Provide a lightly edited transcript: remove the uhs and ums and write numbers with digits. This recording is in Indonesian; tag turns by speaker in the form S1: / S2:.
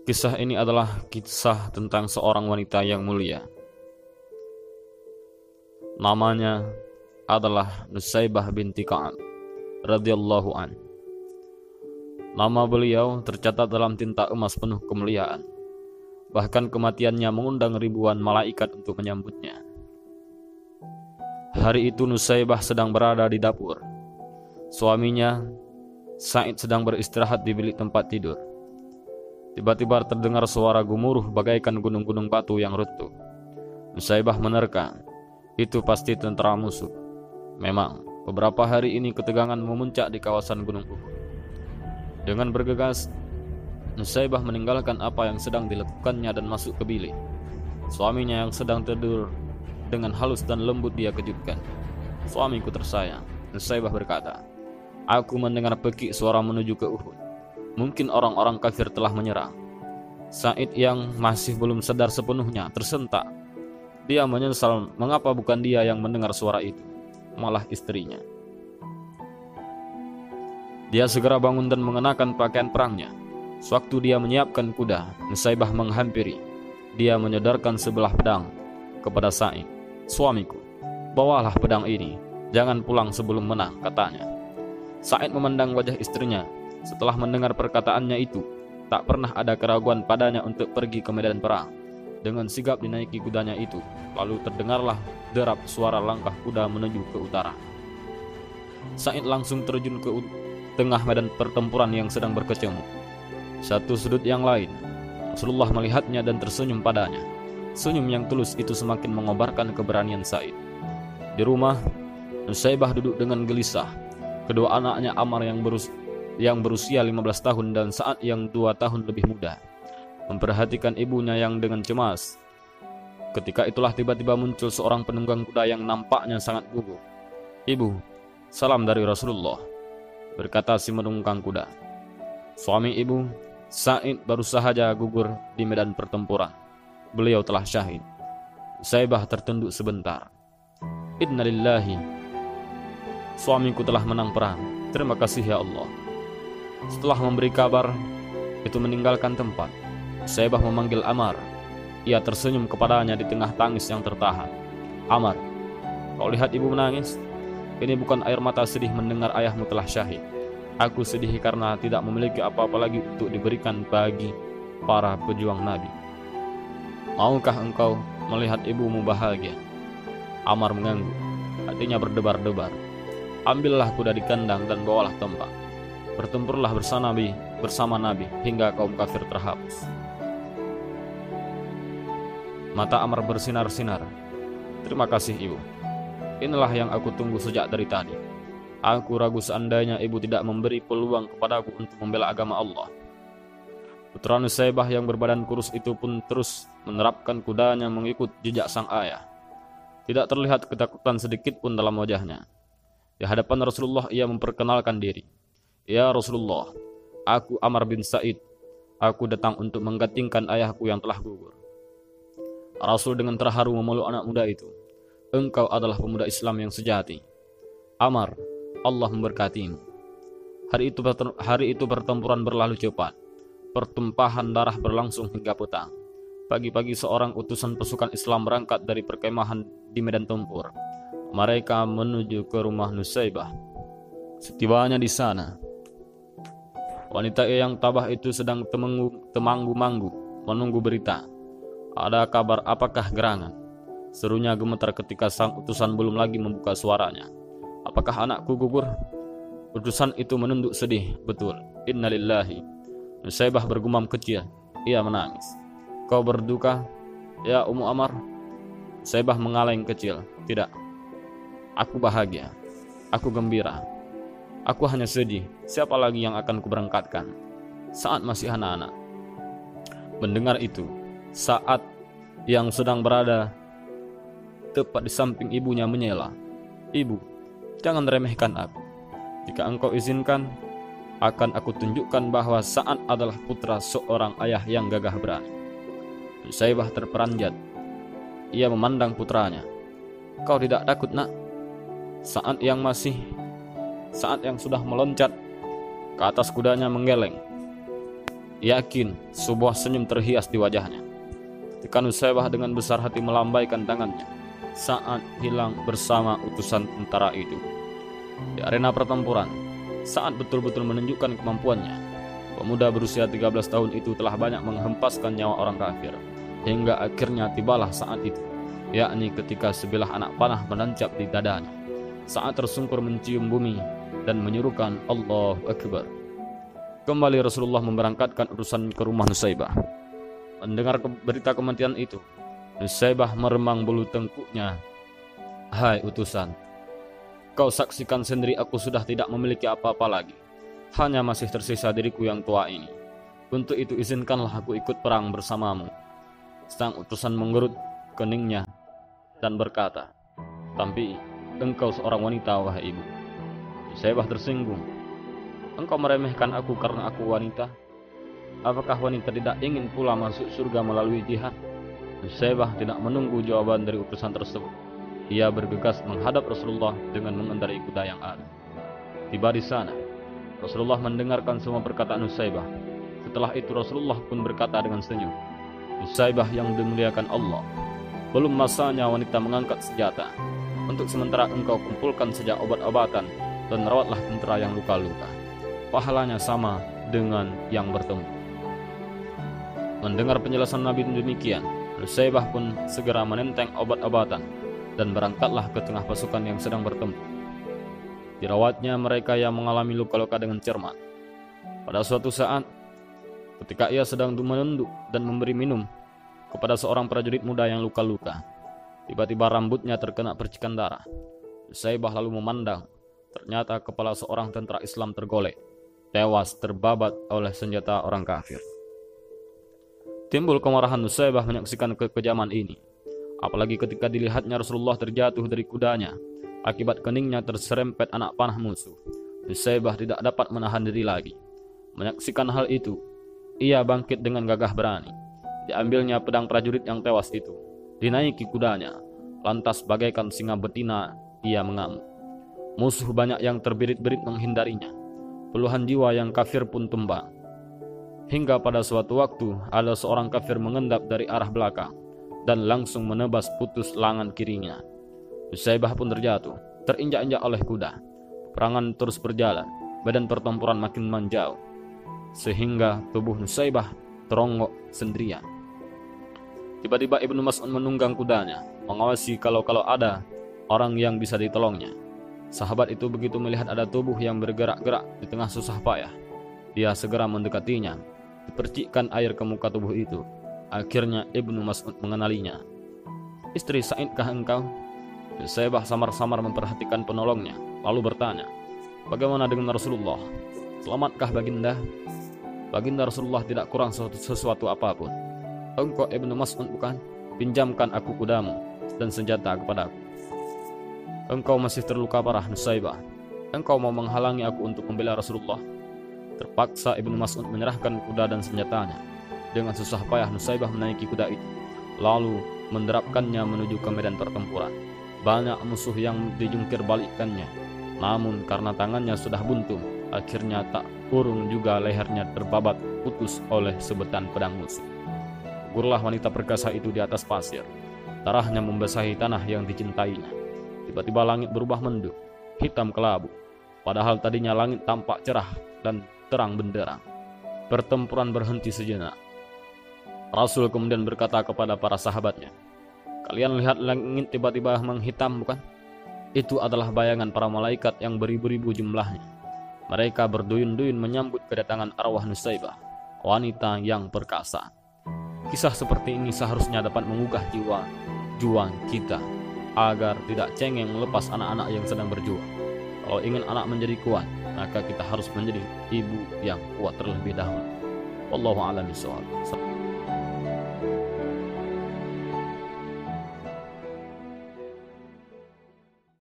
S1: Kisah ini adalah kisah tentang seorang wanita yang mulia. Namanya adalah Nusaybah binti Ka'ab radhiyallahu an. Nama beliau tercatat dalam tinta emas penuh kemuliaan. Bahkan kematiannya mengundang ribuan malaikat untuk menyambutnya. Hari itu Nusaybah sedang berada di dapur. Suaminya Sa'id sedang beristirahat di bilik tempat tidur. Tiba-tiba terdengar suara gemuruh bagaikan gunung-gunung batu yang runtuh. Nusaybah menerka, itu pasti tentara musuh. Memang, beberapa hari ini ketegangan memuncak di kawasan Gunung Uhud. Dengan bergegas, Nusaybah meninggalkan apa yang sedang dilakukannya dan masuk ke bilik. Suaminya yang sedang tidur dengan halus dan lembut dia kejutkan. "Suamiku tersayang," Nusaybah berkata, "aku mendengar pekik suara menuju ke Uhud. Mungkin orang-orang kafir telah menyerang." Sa'id yang masih belum sadar sepenuhnya tersentak. Dia menyesal mengapa bukan dia yang mendengar suara itu, malah istrinya. Dia segera bangun dan mengenakan pakaian perangnya. Sewaktu dia menyiapkan kuda, Nusaybah menghampiri. Dia menyodorkan sebelah pedang kepada Sa'id. "Suamiku, bawalah pedang ini. Jangan pulang sebelum menang," katanya. Sa'id memandang wajah istrinya. Setelah mendengar perkataannya itu, tak pernah ada keraguan padanya untuk pergi ke medan perang. Dengan sigap dinaiki kudanya itu, lalu terdengarlah derap suara langkah kuda menuju ke utara. Sa'id langsung terjun ke tengah medan pertempuran yang sedang berkecamuk. Satu sudut yang lain, Rasulullah melihatnya dan tersenyum padanya. Senyum yang tulus itu semakin mengobarkan keberanian Sa'id. Di rumah, Nusaybah duduk dengan gelisah. Kedua anaknya Ammar yang berusia 15 tahun dan Sa'ad yang 2 tahun lebih muda memperhatikan ibunya yang dengan cemas. Ketika itulah tiba-tiba muncul seorang penunggang kuda yang nampaknya sangat gugup. "Ibu, salam dari Rasulullah," berkata si menunggang kuda. Suami ibu, Sa'id, baru saja gugur di medan pertempuran. Beliau telah syahid. Nusaybah tertunduk sebentar. "Innalillahi, suamiku telah menang perang. Terima kasih ya Allah." Setelah memberi kabar itu meninggalkan tempat, Nusaybah memanggil Ammar. Ia tersenyum kepadanya di tengah tangis yang tertahan. "Ammar, kau lihat ibu menangis? Ini bukan air mata sedih mendengar ayahmu telah syahid. Aku sedih karena tidak memiliki apa-apa lagi untuk diberikan bagi para pejuang Nabi. Maukah engkau melihat ibumu bahagia?" Ammar mengangguk, hatinya berdebar-debar. "Ambillah kuda di kandang dan bawalah tombak. Bertempurlah bersama Nabi hingga kaum kafir terhapus." Mata Ammar bersinar-sinar. "Terima kasih ibu. Inilah yang aku tunggu sejak dari tadi. Aku ragu seandainya ibu tidak memberi peluang kepadaku untuk membela agama Allah." Putra Nusaybah yang berbadan kurus itu pun terus menerapkan kudanya mengikut jejak sang ayah. Tidak terlihat ketakutan sedikit pun dalam wajahnya. Di hadapan Rasulullah ia memperkenalkan diri. "Ya Rasulullah, aku Ammar bin Sa'id. Aku datang untuk menggantikan ayahku yang telah gugur." Rasul dengan terharu memeluk anak muda itu. "Engkau adalah pemuda Islam yang sejati. Ammar, Allah memberkatimu." Hari itu pertempuran berlalu cepat. Pertumpahan darah berlangsung hingga petang. Pagi-pagi seorang utusan pasukan Islam berangkat dari perkemahan di medan tempur. Mereka menuju ke rumah Nusaybah. Setibanya di sana, wanita yang tabah itu sedang temanggu-manggu menunggu berita. "Ada kabar apakah gerangan?" serunya gemetar ketika sang utusan belum lagi membuka suaranya. "Apakah anakku gugur?" Utusan itu menunduk sedih. "Betul. Innalillahi." Nusaybah bergumam kecil. Ia menangis. "Kau berduka, ya Ummu Ammar?" Nusaybah mengaleng kecil. "Tidak. Aku bahagia. Aku gembira. Aku hanya sedih. Siapa lagi yang akan kuberangkatkan saat masih anak-anak?" Mendengar itu, saat yang sedang berada tepat di samping ibunya menyela, "Ibu, jangan remehkan aku. Jika engkau izinkan, akan aku tunjukkan bahwa Sa'ad adalah putra seorang ayah yang gagah berani." Nusaybah terperanjat. Ia memandang putranya. "Kau tidak takut, nak?" Saat yang sudah meloncat ke atas kudanya menggeleng. Yakin sebuah senyum terhias di wajahnya ketika Nusaybah dengan besar hati melambaikan tangannya saat hilang bersama utusan tentara itu. Di arena pertempuran, saat betul-betul menunjukkan kemampuannya, pemuda berusia 13 tahun itu telah banyak menghempaskan nyawa orang kafir, hingga akhirnya tibalah saat itu, yakni ketika sebilah anak panah menancap di dadanya, saat tersungkur mencium bumi dan menyerukan Allahu Akbar. Kembali Rasulullah memberangkatkan utusan ke rumah Nusaybah. Mendengar berita kematian itu, Nusaybah meremang bulu tengkuknya. Hai utusan, kau saksikan sendiri aku sudah tidak memiliki apa-apa lagi. Hanya masih tersisa diriku yang tua ini. Untuk itu izinkanlah aku ikut perang bersamamu. Sang utusan menggerut keningnya dan berkata, tapi engkau seorang wanita, wahai ibu. Nusaybah tersinggung. Engkau meremehkan aku karena aku wanita? Apakah wanita tidak ingin pula masuk surga melalui jihad? Nusaybah tidak menunggu jawaban dari utusan tersebut. Ia bergegas menghadap Rasulullah dengan mengendarai kuda yang ada. Tiba di sana, Rasulullah mendengarkan semua perkataan Nusaybah. Setelah itu Rasulullah pun berkata dengan senyum, Nusaybah yang dimuliakan Allah, belum masanya wanita mengangkat senjata. Untuk sementara engkau kumpulkan saja obat-obatan dan rawatlah tentara yang luka-luka. Pahalanya sama dengan yang bertemu. Mendengar penjelasan Nabi demikian, Nusaybah pun segera menenteng obat-obatan dan berangkatlah ke tengah pasukan yang sedang bertempur. Dirawatnya mereka yang mengalami luka-luka dengan cermat. Pada suatu saat, ketika ia sedang menunduk dan memberi minum kepada seorang prajurit muda yang luka-luka, tiba-tiba rambutnya terkena percikan darah. Nusaybah lalu memandang, ternyata kepala seorang tentara Islam tergolek, tewas terbabat oleh senjata orang kafir. Timbul kemarahan Nusaybah menyaksikan kekejaman ini, apalagi ketika dilihatnya Rasulullah terjatuh dari kudanya akibat keningnya terserempet anak panah musuh. Nusaybah tidak dapat menahan diri lagi. Menyaksikan hal itu, ia bangkit dengan gagah berani. Diambilnya pedang prajurit yang tewas itu, dinaiki kudanya, lantas bagaikan singa betina ia mengamuk. Musuh banyak yang terbirit-birit menghindarinya. Puluhan jiwa yang kafir pun tumbang. Hingga pada suatu waktu ada seorang kafir mengendap dari arah belakang dan langsung menebas putus lengan kirinya. Nusaybah pun terjatuh, terinjak-injak oleh kuda. Peperangan terus berjalan, badan pertempuran makin menjauh, sehingga tubuh Nusaybah teronggok sendirian. Tiba-tiba Ibnu Mas'ud menunggang kudanya, mengawasi kalau ada orang yang bisa ditolongnya. Sahabat itu begitu melihat ada tubuh yang bergerak-gerak di tengah susah payah, dia segera mendekatinya, dipercikkan air ke muka tubuh itu. Akhirnya Ibnu Mas'ud mengenalinya. Istri Sa'idkah engkau? Nusaybah samar-samar memperhatikan penolongnya, lalu bertanya, bagaimana dengan Rasulullah? Selamatkah baginda? Baginda Rasulullah tidak kurang sesuatu apapun. Engkau Ibnu Mas'ud bukan? Pinjamkan aku kudamu dan senjata kepadaku. Engkau masih terluka parah, Nusaybah. Engkau mau menghalangi aku untuk membela Rasulullah? Terpaksa Ibnu Mas'ud menyerahkan kuda dan senjatanya. Dengan susah payah Nusaybah menaiki kuda itu, lalu menderapkannya menuju ke medan pertempuran. Banyak musuh yang dijungkir balikkannya, namun karena tangannya sudah buntung, akhirnya tak kurung juga lehernya terbabat putus oleh sebetan pedang musuh. Gugurlah wanita perkasa itu di atas pasir. Darahnya membasahi tanah yang dicintainya. Tiba-tiba langit berubah mendung, hitam kelabu. Padahal tadinya langit tampak cerah dan terang benderang. Pertempuran berhenti sejenak. Rasul kemudian berkata kepada para sahabatnya, kalian lihat langit tiba-tiba menghitam bukan? Itu adalah bayangan para malaikat yang beribu-ribu jumlahnya. Mereka berduyun-duyun menyambut kedatangan arwah Nusaybah, wanita yang perkasa. Kisah seperti ini seharusnya dapat menggugah jiwa juang kita, agar tidak cengeng melepas anak-anak yang sedang berjuang. Kalau ingin anak menjadi kuat, maka kita harus menjadi ibu yang kuat terlebih dahulu. Wallahu a'lam bishawab.